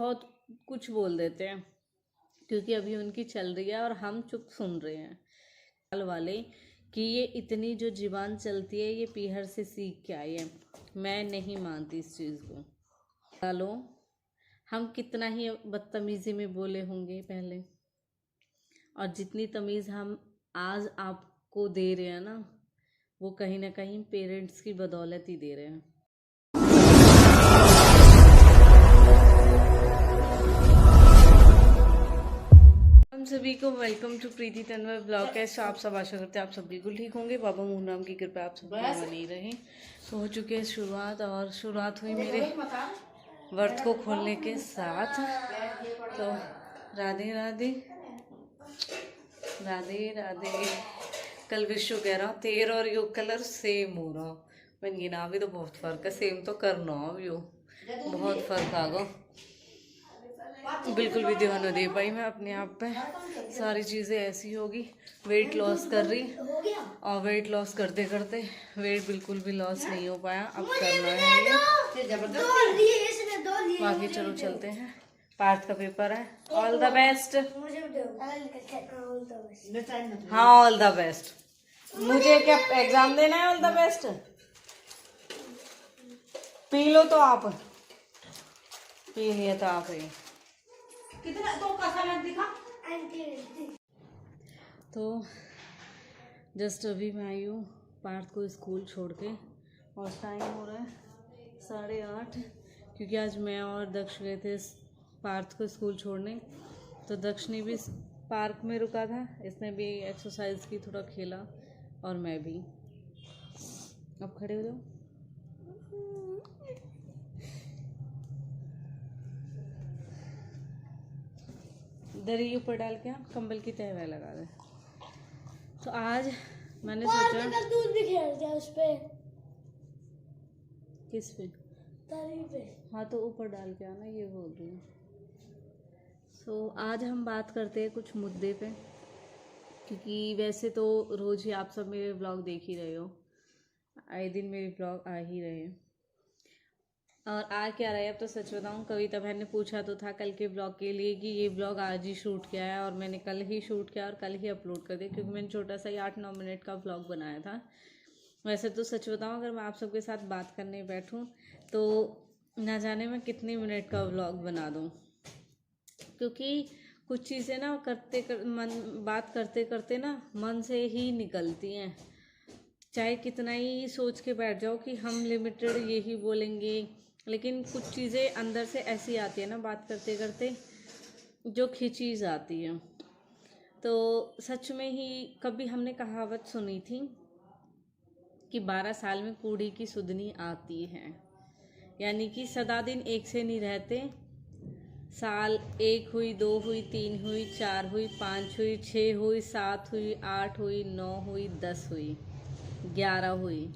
बहुत कुछ बोल देते हैं, क्योंकि अभी उनकी चल रही है और हम चुप सुन रहे हैं साल वाले कि ये इतनी जो ज़ुबान चलती है ये पीहर से सीख के आई है। मैं नहीं मानती इस चीज़ को। डालो, हम कितना ही बदतमीज़ी में बोले होंगे पहले, और जितनी तमीज़ हम आज आपको दे रहे हैं ना, वो कहीं ना कहीं पेरेंट्स की बदौलत ही दे रहे हैं। हम सभी को welcome to Preeti Tanwar blog. कैसे आप सब? आशा करते हैं आप सब बिल्कुल ठीक होंगे। बाबा मोहन की कृपा आप सब बनी रहे। तो हो चुकी है शुरुआत, और शुरुआत हुई मेरे व्रत को खोलने के साथ। तो राधे राधे राधे राधे। कल विशु कह रहा हूँ तेरा और योग कलर सेम हो रहा। मैंने गिना भी तो बहुत फर्क है, सेम तो करना भी हो, बहुत फर्क आ गो। बिल्कुल भी ध्यान न दे पाई मैं अपने आप पे। सारी चीज़ें ऐसी होगी। वेट लॉस कर रही, और वेट लॉस करते करते वेट बिल्कुल भी लॉस नहीं हो पाया। अब करना है ये। बाकी चलो चलते हैं। पार्थ का पेपर है। All the best. हाँ ऑल द बेस्ट। मुझे क्या एग्जाम देना है? All the best. P low तो आप, पी लिया तो आप ही। कितना तो कैसा दिखा? तो जस्ट अभी मैं आई हूँ पार्थ को स्कूल छोड़ के, और टाइम हो रहा है 8:30, क्योंकि आज मैं और दक्ष गए थे पार्थ को स्कूल छोड़ने। तो दक्ष ने भी पार्क में रुका था, इसने भी एक्सरसाइज की, थोड़ा खेला, और मैं भी। अब खड़े हो जाओ। दरी ऊपर डाल के कंबल की तह वह लगा दे। तो आज मैंने सोचा दूध भी खेल दिया उस पे। किस पे? दरी पे। हाँ तो ऊपर डाल के आना, ये बोल रही हूँ। सो आज हम बात करते हैं कुछ मुद्दे पे, क्योंकि वैसे तो रोज़ ही आप सब मेरे ब्लॉग देख ही रहे हो, आए दिन मेरे ब्लॉग आ ही रहे हैं। और आ क्या रहा है, अब तो सच बताऊँ, कविता बहन ने पूछा तो था कल के ब्लॉग के लिए कि ये ब्लॉग आज ही शूट किया है, और मैंने कल ही शूट किया और कल ही अपलोड कर दिया, क्योंकि मैंने छोटा सा ही 8-9 मिनट का ब्लॉग बनाया था। वैसे तो सच बताऊँ, अगर मैं आप सबके साथ बात करने बैठूँ तो ना जाने मैं कितने मिनट का ब्लॉग बना दूँ, क्योंकि कुछ चीज़ें ना बात करते करते ना मन से ही निकलती हैं। चाहे कितना ही सोच के बैठ जाओ कि हम लिमिटेड यही बोलेंगे, लेकिन कुछ चीज़ें अंदर से ऐसी आती है ना बात करते करते, जो खिंची जाती है। तो सच में ही कभी हमने कहावत सुनी थी कि 12 साल में कूड़ी की सुधनी आती है, यानी कि सदा दिन एक से नहीं रहते। साल 1 हुई, 2 हुई, 3 हुई, 4 हुई, 5 हुई, 6 हुई, 7 हुई, 8 हुई, 9 हुई, 10 हुई, 11 हुई,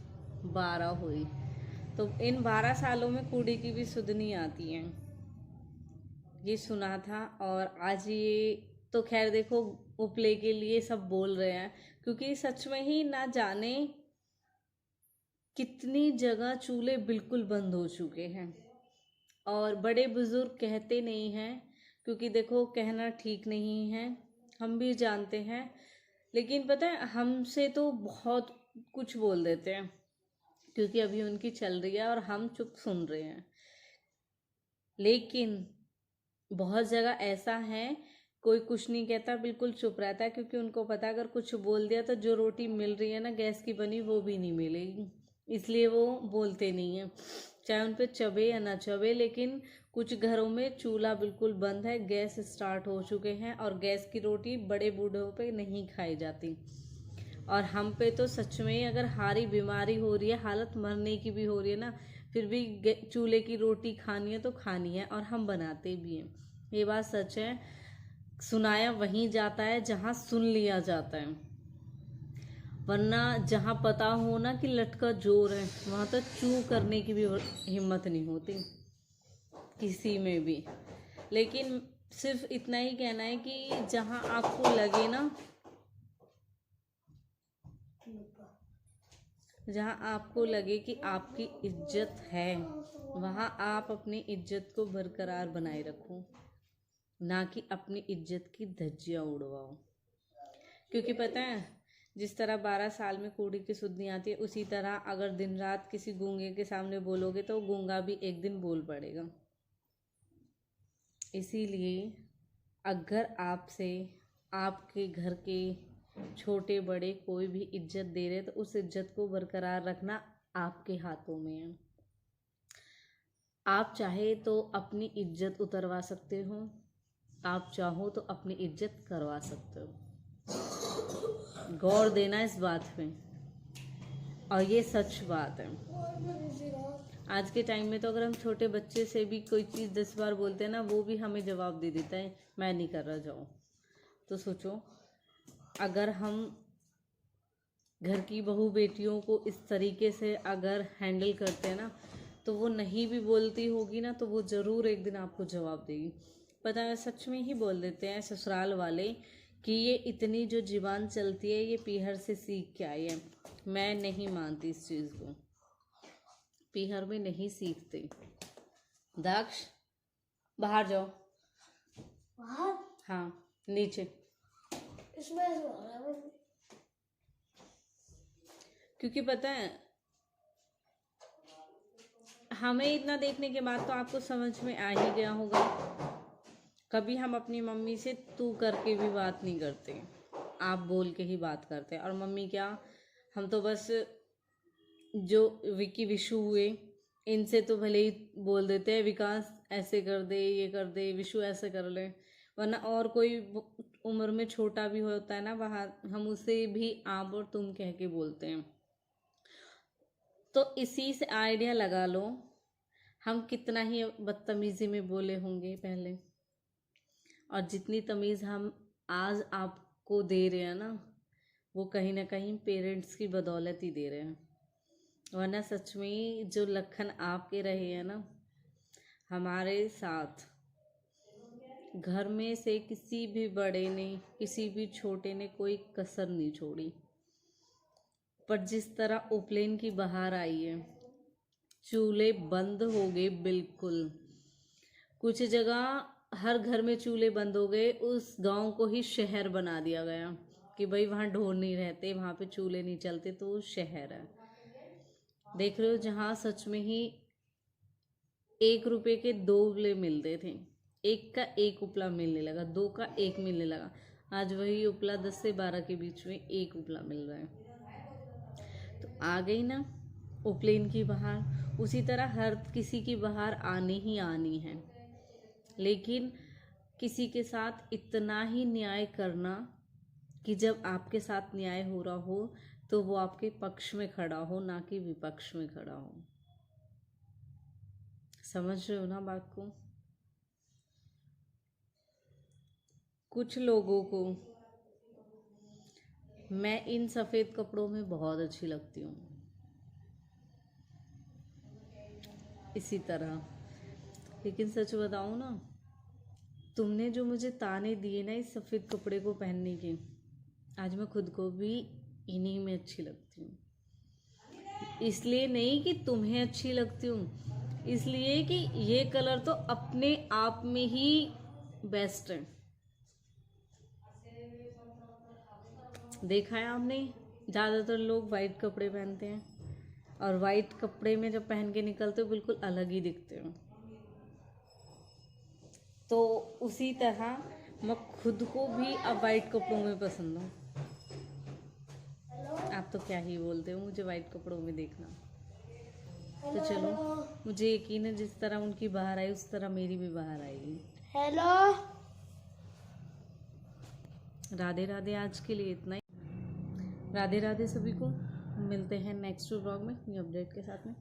12 हुई। तो इन 12 सालों में कूड़ी की भी सुधनी आती है, ये सुना था। और आज ये तो खैर देखो उपले के लिए सब बोल रहे हैं, क्योंकि सच में ही ना जाने कितनी जगह चूल्हे बिल्कुल बंद हो चुके हैं। और बड़े बुजुर्ग कहते नहीं हैं, क्योंकि देखो कहना ठीक नहीं है, हम भी जानते हैं, लेकिन पता है हमसे तो बहुत कुछ बोल देते हैं, क्योंकि अभी उनकी चल रही है और हम चुप सुन रहे हैं। लेकिन बहुत जगह ऐसा है, कोई कुछ नहीं कहता, बिल्कुल चुप रहता है, क्योंकि उनको पता अगर कुछ बोल दिया तो जो रोटी मिल रही है ना गैस की बनी, वो भी नहीं मिलेगी, इसलिए वो बोलते नहीं हैं, चाहे उन पर चबे या ना चबे। लेकिन कुछ घरों में चूल्हा बिल्कुल बंद है, गैस स्टार्ट हो चुके हैं, और गैस की रोटी बड़े बूढ़ों पे नहीं खाई जाती। और हम पे तो सच में अगर हारी बीमारी हो रही है, हालत मरने की भी हो रही है ना, फिर भी चूल्हे की रोटी खानी है तो खानी है, और हम बनाते भी हैं। ये बात सच है। सुनाया वहीं जाता है जहाँ सुन लिया जाता है, वरना जहाँ पता हो ना कि लटका जोर है, वहाँ तो चू करने की भी हिम्मत नहीं होती किसी में भी। लेकिन सिर्फ इतना ही कहना है कि जहाँ आपको लगे ना, जहाँ आपको लगे कि आपकी इज्जत है, वहाँ आप अपनी इज्जत को बरकरार बनाए रखो, ना कि अपनी इज्जत की धज्जियाँ उड़वाओ। क्योंकि पता है, जिस तरह 12 साल में कूड़ी की सुध नहीं आती है, उसी तरह अगर दिन रात किसी गूंगे के सामने बोलोगे तो गूंगा भी एक दिन बोल पड़ेगा। इसीलिए अगर आपसे आपके घर के छोटे बड़े कोई भी इज्जत दे रहे तो उस इज्जत को बरकरार रखना आपके हाथों में है। आप चाहे तो अपनी इज्जत उतरवा सकते हो, आप चाहो तो अपनी इज्जत करवा सकते हो। गौर देना इस बात पे, और ये सच बात है। आज के टाइम में तो अगर हम छोटे बच्चे से भी कोई चीज़ 10 बार बोलते हैं ना, वो भी हमें जवाब दे देता है, मैं नहीं कर रहा, जाओ। तो सोचो, अगर हम घर की बहू बेटियों को इस तरीके से अगर हैंडल करते हैं ना, तो वो नहीं भी बोलती होगी ना, तो वो ज़रूर एक दिन आपको जवाब देगी। पता है, सच में ही बोल देते हैं ससुराल वाले कि ये इतनी जो ज़ुबान चलती है ये पीहर से सीख के आई है। मैं नहीं मानती इस चीज़ को, पीहर में नहीं सीखते। दक्ष, बाहर जाओ। बाहर? हाँ, नीचे। इसमें क्योंकि पता है, हमें इतना देखने के बाद तो आपको समझ में आ ही गया होगा, कभी हम अपनी मम्मी से तू करके भी बात नहीं करते, आप बोल के ही बात करते हैं। और मम्मी क्या, हम तो बस जो विकी विशु हुए इनसे तो भले ही बोल देते हैं विकास ऐसे कर दे, ये कर दे, विशु ऐसे कर ले, वरना और कोई उम्र में छोटा भी होता है ना बाहर, हम उसे भी आप और तुम कह के बोलते हैं। तो इसी से आइडिया लगा लो हम कितना ही बदतमीजी में बोले होंगे पहले, और जितनी तमीज़ हम आज आपको दे रहे हैं ना, वो कहीं ना कहीं पेरेंट्स की बदौलत ही दे रहे हैं। वरना सच में जो लखन आपके रहे हैं ना हमारे साथ, घर में से किसी भी बड़े ने, किसी भी छोटे ने कोई कसर नहीं छोड़ी। पर जिस तरह उपलेन की बहार आई है, चूल्हे बंद हो गए बिल्कुल। कुछ जगह हर घर में चूल्हे बंद हो गए, उस गांव को ही शहर बना दिया गया कि भाई वहाँ ढोर नहीं रहते, वहाँ पे चूल्हे नहीं चलते, तो वो शहर है। देख रहे हो, जहाँ सच में ही 1 रुपए के 2 उपले मिलते थे, 1 का 1 उपला मिलने लगा, 2 का 1 मिलने लगा। आज वही उपला 10 से 12 के बीच में 1 उपला मिल रहा है। तो आ गई ना उपलेन की बहार। उसी तरह हर किसी की बहार आनी ही आनी है, लेकिन किसी के साथ इतना ही न्याय करना कि जब आपके साथ न्याय हो रहा हो तो वो आपके पक्ष में खड़ा हो, ना कि विपक्ष में खड़ा हो। समझ रहे हो ना बात को? कुछ लोगों को मैं इन सफ़ेद कपड़ों में बहुत अच्छी लगती हूँ, इसी तरह। लेकिन सच बताऊँ ना, तुमने जो मुझे ताने दिए ना इस सफ़ेद कपड़े को पहनने के, आज मैं खुद को भी इन्हीं में अच्छी लगती हूँ। इसलिए नहीं कि तुम्हें अच्छी लगती हूँ, इसलिए कि ये कलर तो अपने आप में ही बेस्ट है। देखा है आपने, ज़्यादातर लोग वाइट कपड़े पहनते हैं, और वाइट कपड़े में जब पहन के निकलते हो बिल्कुल अलग ही दिखते हो। तो उसी तरह मैं खुद को भी अब वाइट कपड़ों में पसंद हूँ। आप तो क्या ही बोलते हो मुझे वाइट कपड़ों में देखना। तो चलो, मुझे यकीन है जिस तरह उनकी बाहर आई उस तरह मेरी भी बाहर आएगी। हेलो, राधे राधे। आज के लिए इतना ही। राधे राधे सभी को। मिलते हैं नेक्स्ट व्लॉग में न्यू अपडेट के साथ में।